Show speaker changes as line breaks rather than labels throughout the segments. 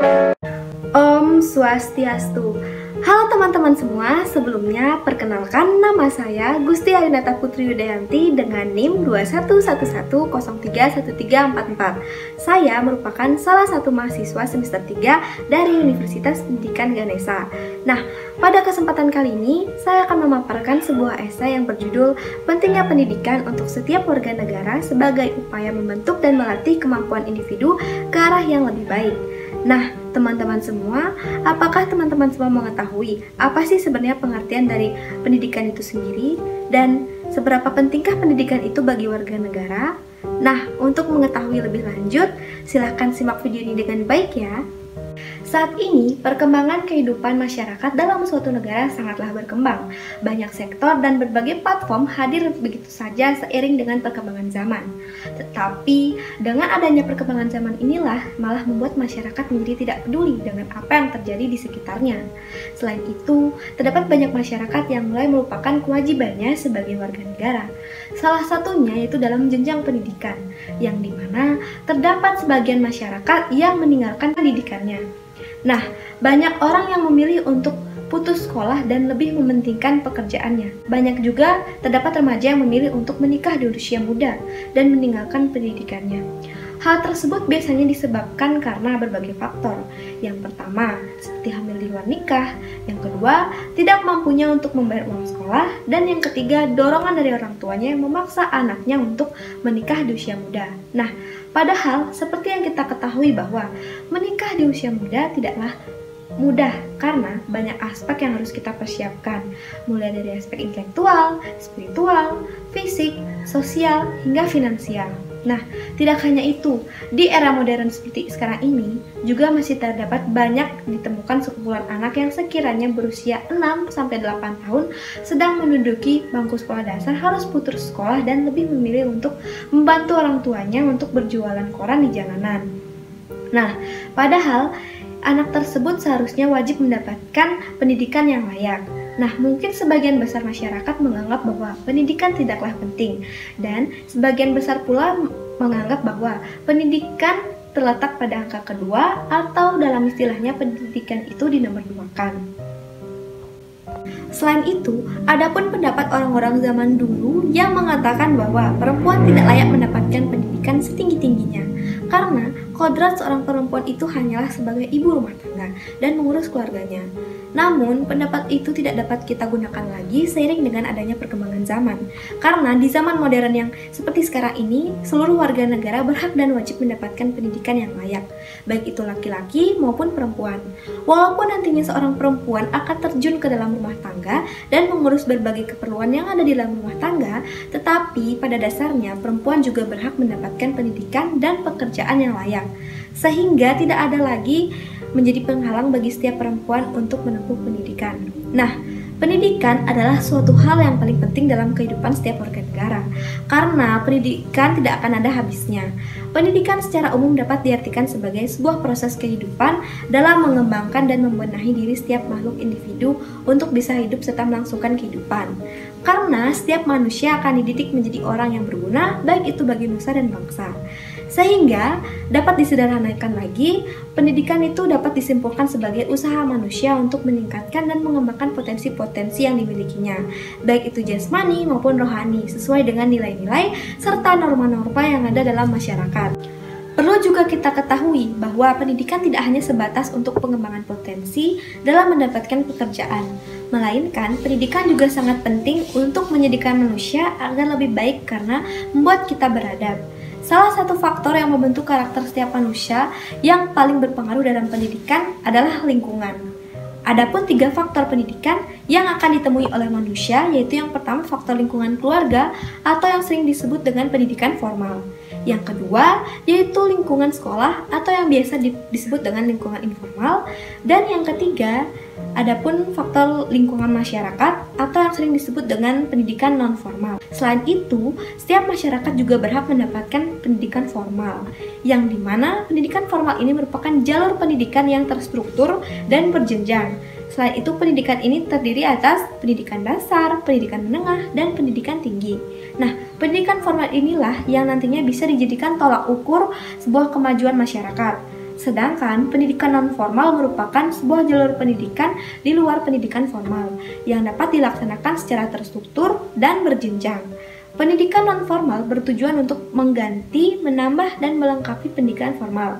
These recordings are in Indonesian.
Om Swastiastu. Halo teman-teman semua, sebelumnya perkenalkan nama saya Gusti Ayunata Putri Yudayanti dengan NIM 2111031344. Saya merupakan salah satu mahasiswa semester 3 dari Universitas Pendidikan Ganesha. Nah, pada kesempatan kali ini saya akan memaparkan sebuah esai yang berjudul Pentingnya Pendidikan untuk Setiap Warga Negara sebagai upaya membentuk dan melatih kemampuan individu ke arah yang lebih baik. Nah, teman-teman semua, apakah teman-teman semua mengetahui apa sih sebenarnya pengertian dari pendidikan itu sendiri dan seberapa pentingkah pendidikan itu bagi warga negara? Nah, untuk mengetahui lebih lanjut, silahkan simak video ini dengan baik ya. Saat ini, perkembangan kehidupan masyarakat dalam suatu negara sangatlah berkembang. Banyak sektor dan berbagai platform hadir begitu saja seiring dengan perkembangan zaman. Tetapi, dengan adanya perkembangan zaman inilah malah membuat masyarakat menjadi tidak peduli dengan apa yang terjadi di sekitarnya. Selain itu, terdapat banyak masyarakat yang mulai melupakan kewajibannya sebagai warga negara. Salah satunya yaitu dalam jenjang pendidikan, yang dimana terdapat sebagian masyarakat yang meninggalkan pendidikannya. Nah, banyak orang yang memilih untuk putus sekolah dan lebih mementingkan pekerjaannya. Banyak juga terdapat remaja yang memilih untuk menikah di usia muda dan meninggalkan pendidikannya. Hal tersebut biasanya disebabkan karena berbagai faktor. Yang pertama, seperti hamil di luar nikah. Yang kedua, tidak mampunya untuk membayar uang sekolah. Dan yang ketiga, dorongan dari orang tuanya yang memaksa anaknya untuk menikah di usia muda. Nah, padahal seperti yang kita ketahui bahwa menikah di usia muda tidaklah mudah karena banyak aspek yang harus kita persiapkan, mulai dari aspek intelektual, spiritual, fisik, sosial, hingga finansial. Nah, tidak hanya itu, di era modern seperti sekarang ini juga masih terdapat banyak ditemukan sekumpulan anak yang sekiranya berusia 6-8 tahun sedang menduduki bangku sekolah dasar harus putus sekolah dan lebih memilih untuk membantu orang tuanya untuk berjualan koran di jalanan. Nah, padahal anak tersebut seharusnya wajib mendapatkan pendidikan yang layak. Nah, mungkin sebagian besar masyarakat menganggap bahwa pendidikan tidaklah penting, dan sebagian besar pula menganggap bahwa pendidikan terletak pada angka kedua atau dalam istilahnya pendidikan itu dinomorduakan. Selain itu, adapun pendapat orang-orang zaman dulu yang mengatakan bahwa perempuan tidak layak mendapatkan pendidikan setinggi-tingginya karena kodrat seorang perempuan itu hanyalah sebagai ibu rumah tangga dan mengurus keluarganya. Namun, pendapat itu tidak dapat kita gunakan lagi seiring dengan adanya perkembangan zaman. Karena di zaman modern yang seperti sekarang ini, seluruh warga negara berhak dan wajib mendapatkan pendidikan yang layak, baik itu laki-laki maupun perempuan. Walaupun nantinya seorang perempuan akan terjun ke dalam rumah tangga dan mengurus berbagai keperluan yang ada di dalam rumah tangga, tetapi pada dasarnya perempuan juga berhak mendapatkan pendidikan dan pekerjaan yang layak, sehingga tidak ada lagi menjadi penghalang bagi setiap perempuan untuk menempuh pendidikan. Nah, pendidikan adalah suatu hal yang paling penting dalam kehidupan setiap warga negara, karena pendidikan tidak akan ada habisnya. Pendidikan secara umum dapat diartikan sebagai sebuah proses kehidupan dalam mengembangkan dan membenahi diri setiap makhluk individu untuk bisa hidup serta melangsungkan kehidupan. Karena setiap manusia akan dididik menjadi orang yang berguna, baik itu bagi nusa dan bangsa. Sehingga dapat disederhanakan lagi, pendidikan itu dapat disimpulkan sebagai usaha manusia untuk meningkatkan dan mengembangkan potensi-potensi yang dimilikinya, baik itu jasmani maupun rohani, sesuai dengan nilai-nilai serta norma-norma yang ada dalam masyarakat. Perlu juga kita ketahui bahwa pendidikan tidak hanya sebatas untuk pengembangan potensi dalam mendapatkan pekerjaan, melainkan pendidikan juga sangat penting untuk menjadikan manusia agar lebih baik karena membuat kita beradab. Salah satu faktor yang membentuk karakter setiap manusia yang paling berpengaruh dalam pendidikan adalah lingkungan. Adapun 3 faktor pendidikan yang akan ditemui oleh manusia, yaitu yang pertama faktor lingkungan keluarga atau yang sering disebut dengan pendidikan formal. Yang kedua yaitu lingkungan sekolah atau yang biasa disebut dengan lingkungan informal. Dan yang ketiga, adapun faktor lingkungan masyarakat atau yang sering disebut dengan pendidikan non-formal. Selain itu, setiap masyarakat juga berhak mendapatkan pendidikan formal, yang dimana pendidikan formal ini merupakan jalur pendidikan yang terstruktur dan berjenjang. Selain itu, pendidikan ini terdiri atas pendidikan dasar, pendidikan menengah, dan pendidikan tinggi. Nah, pendidikan formal inilah yang nantinya bisa dijadikan tolak ukur sebuah kemajuan masyarakat. Sedangkan pendidikan non-formal merupakan sebuah jalur pendidikan di luar pendidikan formal yang dapat dilaksanakan secara terstruktur dan berjenjang. Pendidikan non-formal bertujuan untuk mengganti, menambah, dan melengkapi pendidikan formal.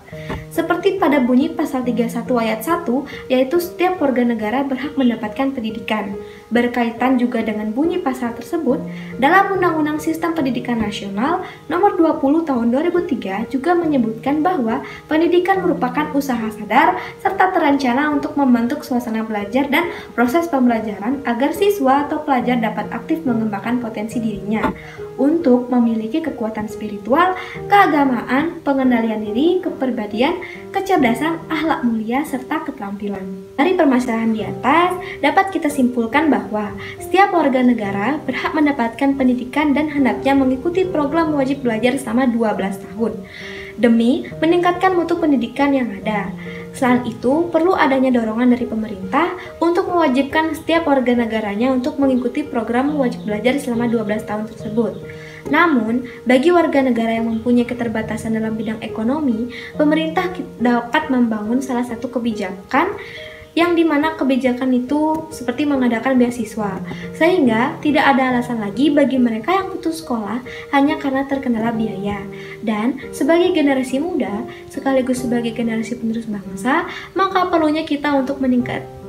Seperti pada bunyi pasal 31 ayat 1, yaitu setiap warga negara berhak mendapatkan pendidikan. Berkaitan juga dengan bunyi pasal tersebut, dalam Undang-Undang Sistem Pendidikan Nasional Nomor 20 Tahun 2003 juga menyebutkan bahwa pendidikan merupakan usaha sadar serta terencana untuk membentuk suasana belajar dan proses pembelajaran agar siswa atau pelajar dapat aktif mengembangkan potensi dirinya untuk memiliki kekuatan spiritual, keagamaan, pengendalian diri, kepribadian, kecerdasan, akhlak mulia, serta keterampilan. Dari permasalahan di atas, dapat kita simpulkan bahwa setiap warga negara berhak mendapatkan pendidikan dan hendaknya mengikuti program wajib belajar selama 12 tahun demi meningkatkan mutu pendidikan yang ada. Selain itu, perlu adanya dorongan dari pemerintah untuk mewajibkan setiap warga negaranya untuk mengikuti program wajib belajar selama 12 tahun tersebut. Namun, bagi warga negara yang mempunyai keterbatasan dalam bidang ekonomi, pemerintah dapat membangun salah satu kebijakan yang dimana kebijakan itu seperti mengadakan beasiswa, sehingga tidak ada alasan lagi bagi mereka yang putus sekolah hanya karena terkendala biaya. Dan sebagai generasi muda, sekaligus sebagai generasi penerus bangsa, maka perlunya kita untuk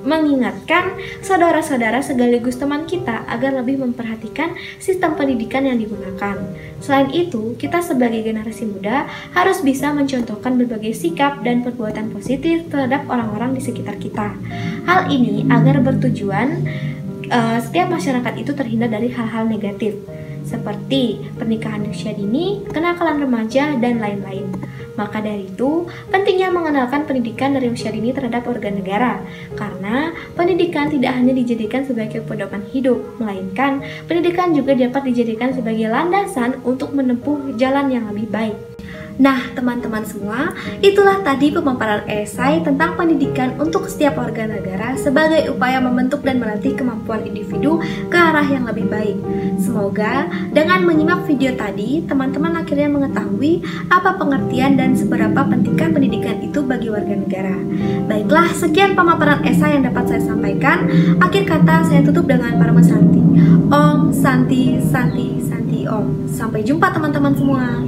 mengingatkan saudara-saudara sekaligus teman kita agar lebih memperhatikan sistem pendidikan yang digunakan. Selain itu, kita sebagai generasi muda harus bisa mencontohkan berbagai sikap dan perbuatan positif terhadap orang-orang di sekitar kita. Hal ini agar bertujuan setiap masyarakat itu terhindar dari hal-hal negatif seperti pernikahan usia dini, kenakalan remaja, dan lain-lain. Maka dari itu, pentingnya mengenalkan pendidikan dari usia dini terhadap warga negara, karena pendidikan tidak hanya dijadikan sebagai pedoman hidup, melainkan pendidikan juga dapat dijadikan sebagai landasan untuk menempuh jalan yang lebih baik. Nah, teman-teman semua, itulah tadi pemaparan esai tentang pendidikan untuk setiap warga negara sebagai upaya membentuk dan melatih kemampuan individu ke arah yang lebih baik. Semoga dengan menyimak video tadi, teman-teman akhirnya mengetahui apa pengertian dan seberapa pentingkah pendidikan itu bagi warga negara. Baiklah, sekian pemaparan esai yang dapat saya sampaikan. Akhir kata, saya tutup dengan Parama Santi. Om Santi Santi Santi Om. Sampai jumpa teman-teman semua.